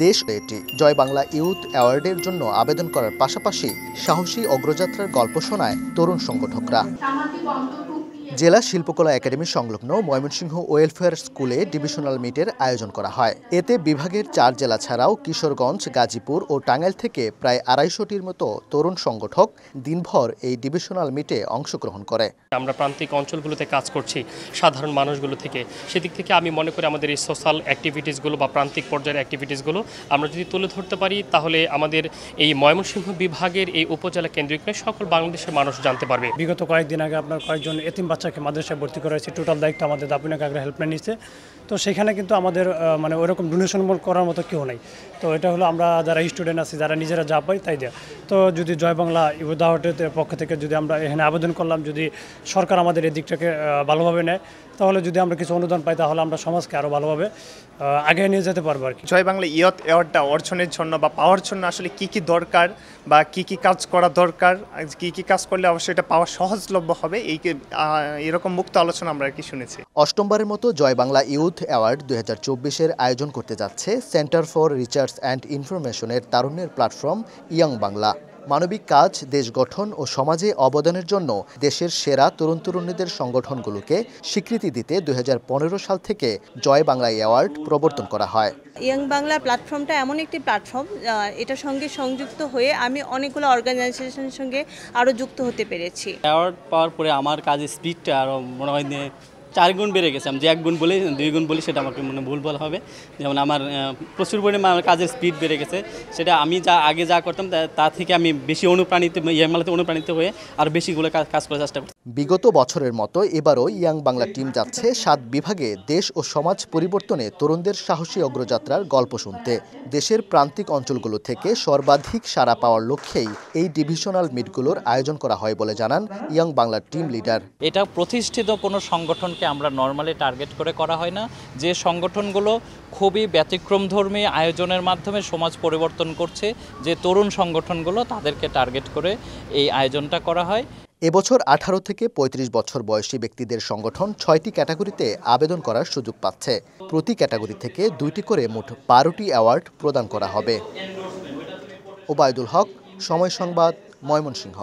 দেশ এটি জয় বাংলা ইউথ অ্যাওয়ার্ডের জন্য আবেদন করার পাশাপাশি সাহসী অগ্রযাত্রার গল্প শোনায় তরুণ সংগঠকরা। জেলা শিল্পকলা একাডেমি সংলগ্ন ময়মনসিংহ ওয়েলফেয়ার স্কুলে ডিভিশনাল মিটের আয়োজন করা হয়। এতে বিভাগের 4 জেলা ছাড়াও কিশোরগঞ্জ, গাজীপুর ও টাঙ্গাইল থেকে প্রায় 250টির মতো তরুণ সংগঠক দিনভর এই ডিভিশনাল মিটে অংশগ্রহণ করে। আমরা প্রান্তিক অঞ্চলগুলোতে কাজ করছি, সাধারণ মানুষগুলো থেকে, সেদিক থেকে আমি মনে করি আমাদের এই সোশ্যাল অ্যাক্টিভিটিসগুলো বা প্রান্তিক পর্যায়ের অ্যাক্টিভিটিসগুলো আমরা যদি তুলে ধরতে পারি, তাহলে আমাদের এই ময়মনসিংহ বিভাগের এই উপজেলা কেন্দ্রিক নয়, সকল বাংলাদেশের মানুষ জানতে পারবে। বিগত কয়েকদিন আগে আপনার কয়েকজন এতিম বাচ্চাকে মাদ্রাসায় ভর্তি করা হয়েছে, টোটাল দায়িত্ব আমাদের দাপুনিয়া কাকড়া হেল্পলাইন নিচ্ছে। তো সেখানে কিন্তু আমাদের মানে ওইরকম ডোনেশন করার মতো কেউ নেই। তো এটা হলো আমরা যারা স্টুডেন্ট আছি, যারা নিজেরা যা পাই তাই দেয়। তো যদি জয় বাংলা ইউথ অ্যাওয়ার্ডের পক্ষ থেকে যদি আমরা এখানে আবেদন করলাম, যদি সরকার আমাদের এই দিকটাকে ভালোভাবে নেয়, তাহলে যদি আমরা কিছু অনুদান পাই, তাহলে আমরা সমাজকে আরও ভালোভাবে আগে নিয়ে যেতে পারবো আর কি। জয় বাংলা ইয়ুথ অ্যাওয়ার্ডটা অর্জনের জন্য বা পাওয়ার জন্য আসলে কি কি দরকার বা কি কি কাজ করা দরকার, কি কি কাজ করলে অবশ্যই এটা পাওয়া সহজলভ্য হবে, এরকম মুক্ত আলোচনা আমরা আর কি শুনেছি। অষ্টমবারের মতো জয় বাংলা ইউথ অ্যাওয়ার্ড 2024-এর আয়োজন করতে যাচ্ছে সেন্টার ফর রিসার্চ অ্যান্ড ইনফরমেশনের তারুণ্যের প্ল্যাটফর্ম ইয়ং বাংলা। মানবিক কাজ, দেশ গঠন ও সমাজে অবদানের জন্য দেশের সেরা তরুণ তরুণীদের সংগঠনগুলোকে স্বীকৃতি দিতে 2015 সাল থেকে জয় বাংলা অ্যাওয়ার্ড প্রবর্তন করা হয়। ইয়ং বাংলা প্ল্যাটফর্মটা এমন একটি প্ল্যাটফর্ম, এটার সঙ্গে সংযুক্ত হয়ে আমি অনেকগুলো অর্গানাইজেশনের সঙ্গে আরও যুক্ত হতে পেরেছি। অ্যাওয়ার্ড পাওয়ার পরে আমার কাজের স্পিডটা আরও মনে হয় 4 গুণ বেড়ে গেছে। আমি যে 1 গুণ বলি 2 গুণ বলি সেটা আমাকে ভুল বলা হবে। যেমন আমার প্রচুর পরিমাণে আমার কাজের স্পিড বেড়ে গেছে, সেটা আমি আগে যা করতাম তা থেকে আমি বেশি অনুপ্রাণিত হয়ে আর বেশিগুলো কাজ করার চেষ্টা করছি। বিগত বছরের মতো এবারও ইয়াং বাংলা টিম যাচ্ছে 7 বিভাগে দেশ ও সমাজ পরিবর্তনে তরুণদের সাহসী অগ্রযাত্রার গল্প শুনতে। দেশের প্রান্তিক অঞ্চলগুলো থেকে সর্বাধিক সাড়া পাওয়ার লক্ষ্যেই এই ডিভিশনাল মিটগুলোর আয়োজন করা হয় বলে জানান ইয়াং বাংলা টিম লিডার। এটা প্রতিষ্ঠিত কোনো সংগঠনকে আমরা নর্মালি টার্গেট করে করা হয় না। যে সংগঠনগুলো খুবই ব্যতিক্রমধর্মী আয়োজনের মাধ্যমে সমাজ পরিবর্তন করছে, যে তরুণ সংগঠনগুলো, তাদেরকে টার্গেট করে এই আয়োজনটা করা হয়। এবছর 18 থেকে 35 বছর বয়সী ব্যক্তিদের সংগঠন 6টি ক্যাটাগরিতে আবেদন করার সুযোগ পাচ্ছে। প্রতি ক্যাটাগরি থেকে 2টি করে মোট 12টি অ্যাওয়ার্ড প্রদান করা হবে। ওবায়দুল হক, সময় সংবাদ, ময়মনসিংহ।